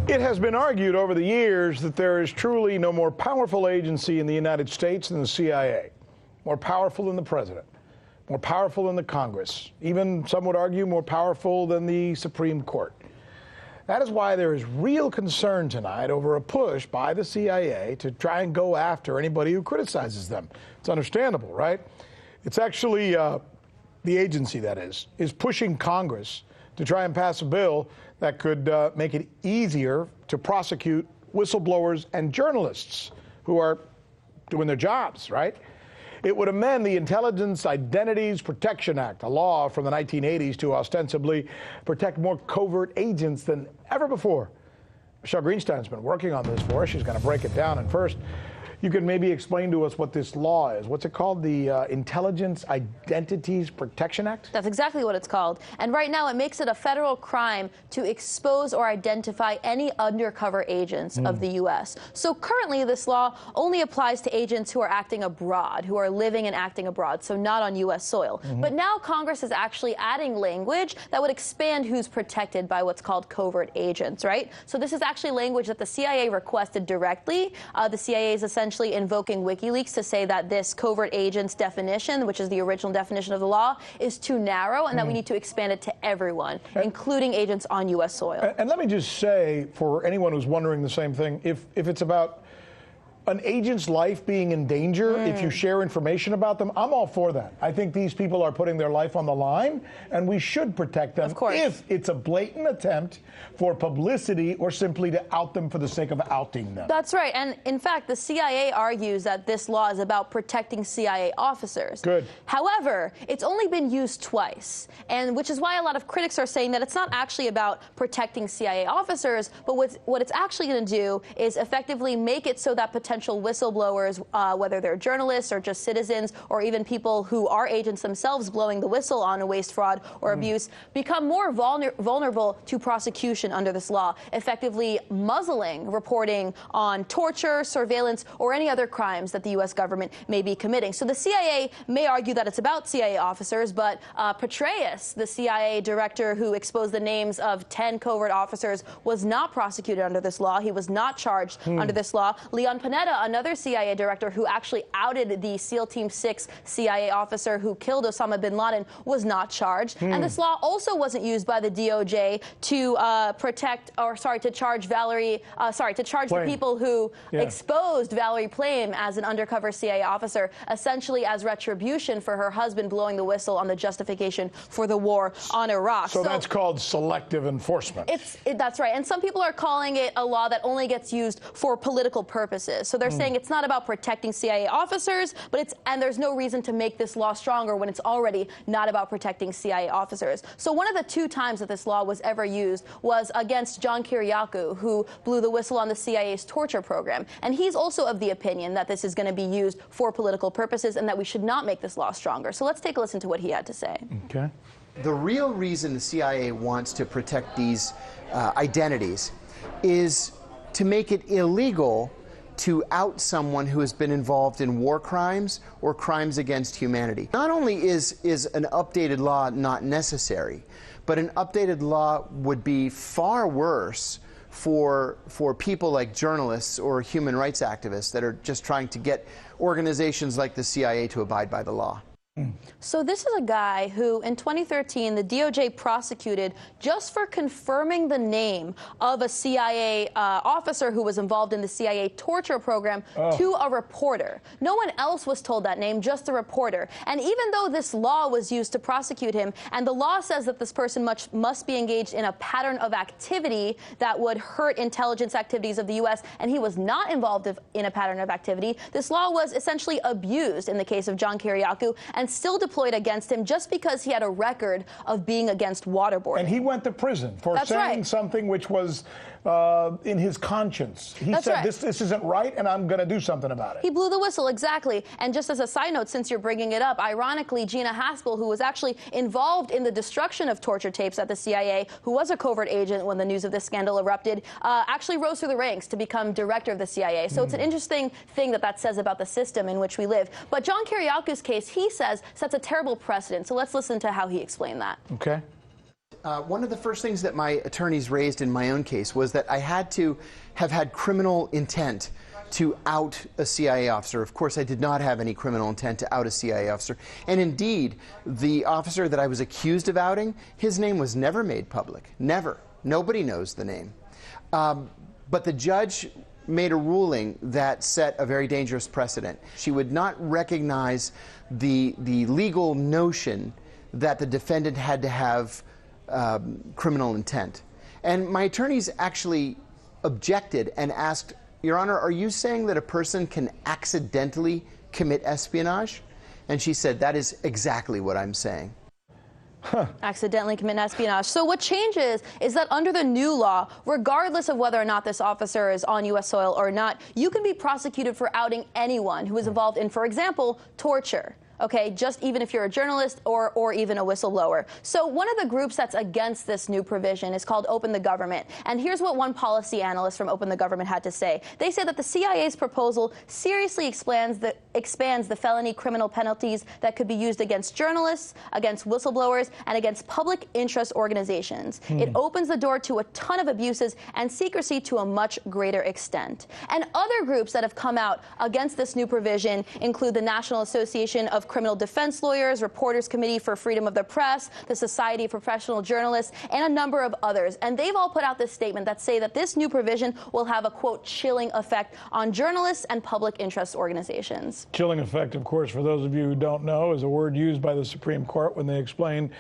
It has been argued over the years that there is truly no more powerful agency in the United States than the CIA. More powerful than the president, more powerful than the Congress, even some would argue more powerful than the Supreme Court. That is why there is real concern tonight over a push by the CIA to try and go after anybody who criticizes them. It's understandable, right? It's actually the agency, that is pushing Congress to try and pass a bill that could make it easier to prosecute whistleblowers and journalists who are doing their jobs, right? It would amend the Intelligence Identities Protection Act, a law from the 1980s, to ostensibly protect more covert agents than ever before. Michele Greenstein's been working on this for us. She's going to break it down. And first, you can maybe explain to us what this law is. What's it called? The Intelligence Identities Protection Act? That's exactly what it's called. And right now it makes it a federal crime to expose or identify any undercover agents of the U.S. So currently this law only applies to agents who are acting abroad, who are living and acting abroad, so not on U.S. soil. But now Congress is actually adding language that would expand who's protected by what's called covert agents, right? So this is actually language that the CIA requested directly. The CIA is essentially invoking WikiLeaks to say that this covert agents definition, which is the original definition of the law, is too narrow and that we need to expand it to everyone, including agents on U.S. soil. And let me just say, for anyone who's wondering the same thing, if it's about an agent's life being in danger if you share information about them, I'm all for that. I think these people are putting their life on the line, and we should protect them if it's a blatant attempt for publicity or simply to out them for the sake of outing them. That's right. And in fact, the CIA argues that this law is about protecting CIA officers. Good. However, it's only been used twice, and which is why a lot of critics are saying that it's not actually about protecting CIA officers, but what it's actually going to do is effectively make it so that potential whistleblowers, whether they're journalists or just citizens or even people who are agents themselves blowing the whistle on a waste, fraud, or abuse, become more vulnerable to prosecution under this law, effectively muzzling reporting on torture, surveillance, or any other crimes that the U.S. government may be committing. So the CIA may argue that it's about CIA officers, but Petraeus, the CIA director who exposed the names of 10 covert officers, was not prosecuted under this law. He was not charged under this law. Leon Panetta, another CIA director who actually outed the SEAL Team 6 CIA officer who killed Osama bin Laden, was not charged. And this law also wasn't used by the DOJ to charge the people who exposed Valerie Plame as an undercover CIA officer, essentially as retribution for her husband blowing the whistle on the justification for the war on Iraq. So that's called selective enforcement. That's right. And some people are calling it a law that only gets used for political purposes. So they're saying it's not about protecting CIA officers, but and there's no reason to make this law stronger when it's already not about protecting CIA officers. So one of the two times that this law was ever used was against John Kiriakou, who blew the whistle on the CIA's torture program. And he's also of the opinion that this is going to be used for political purposes and that we should not make this law stronger. So let's take a listen to what he had to say. Okay. The real reason the CIA wants to protect these identities is to make it illegal to out someone who has been involved in war crimes or crimes against humanity. Not only is an updated law not necessary, but an updated law would be far worse for people like journalists or human rights activists that are just trying to get organizations like the CIA to abide by the law. So this is a guy who, in 2013, the DOJ prosecuted just for confirming the name of a CIA officer who was involved in the CIA torture program to a reporter. No one else was told that name, just the reporter. And even though this law was used to prosecute him, and the law says that this person must be engaged in a pattern of activity that would hurt intelligence activities of the U.S., and he was not involved in a pattern of activity, this law was essentially abused in the case of John Kiriakou and still deployed against him just because he had a record of being against waterboarding. And he went to prison for saying something which was in his conscience. He said, this isn't right, and I'm going to do something about it. He blew the whistle, exactly. And just as a side note, since you're bringing it up, ironically, Gina Haspel, who was actually involved in the destruction of torture tapes at the CIA, who was a covert agent when the news of this scandal erupted, actually rose through the ranks to become director of the CIA. So it's an interesting thing that says about the system in which we live. But John Kiriakou's case, he says, sets a terrible precedent. So let's listen to how he explained that. Okay. One of the first things that my attorneys raised in my own case was that I had to have had criminal intent to out a CIA officer. Of course, I did not have any criminal intent to out a CIA officer. And indeed, the officer that I was accused of outing, his name was never made public. Never. Nobody knows the name. But the judge made a ruling that set a very dangerous precedent. She would not recognize the legal notion that the defendant had to have criminal intent. And my attorneys actually objected and asked, Your Honor, are you saying that a person can accidentally commit espionage? And she said, that is exactly what I'm saying. Accidentally commit espionage. So what changes is that under the new law, regardless of whether or not this officer is on U.S. soil or not, you can be prosecuted for outing anyone who is involved in, for example, torture. Okay, just even if you're a journalist or even a whistleblower. So one of the groups that's against this new provision is called Open the Government. And here's what one policy analyst from Open the Government had to say. They say that the CIA's proposal seriously expands the felony criminal penalties that could be used against journalists, against whistleblowers, and against public interest organizations. It opens the door to a ton of abuses and secrecy to a much greater extent. And other groups that have come out against this new provision include the National Association of Criminal Defense Lawyers, Reporters Committee for Freedom of the Press, the Society of Professional Journalists, and a number of others. And they've all put out this statement that say that this new provision will have a, quote, chilling effect on journalists and public interest organizations. Chilling effect, of course, for those of you who don't know, is a word used by the Supreme Court when they explain,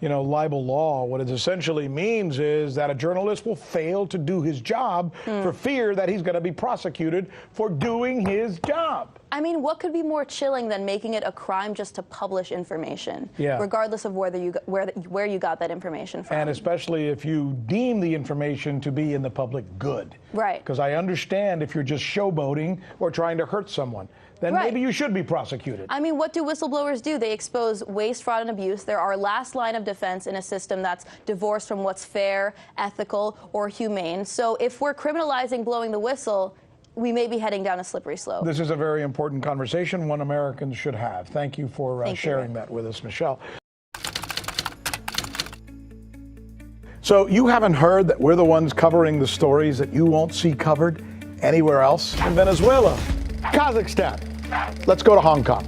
libel law. What it essentially means is that a journalist will fail to do his job for fear that he's going to be prosecuted for doing his job. I mean, what could be more chilling than making it a crime just to publish information, regardless of where you got that information from? And especially if you deem the information to be in the public good. Right. Because I understand if you're just showboating or trying to hurt someone, then maybe you should be prosecuted. I mean, what do whistleblowers do? They expose waste, fraud, and abuse. They're our last line of defense in a system that's divorced from what's fair, ethical, or humane. So if we're criminalizing blowing the whistle, we may be heading down a slippery slope. This is a very important conversation, one Americans should have. Thank you for sharing that with us, Michele. So you haven't heard that we're the ones covering the stories that you won't see covered anywhere else? In Venezuela, Kazakhstan. Let's go to Hong Kong.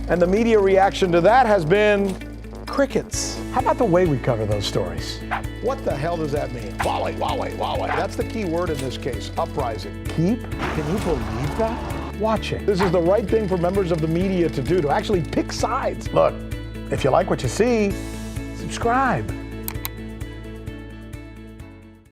And the media reaction to that has been crickets. How about the way we cover those stories? What the hell does that mean? Wally. That's the key word in this case, uprising. Keep? Can you believe that? Watching. This is the right thing for members of the media to do, to actually pick sides. Look, if you like what you see, subscribe.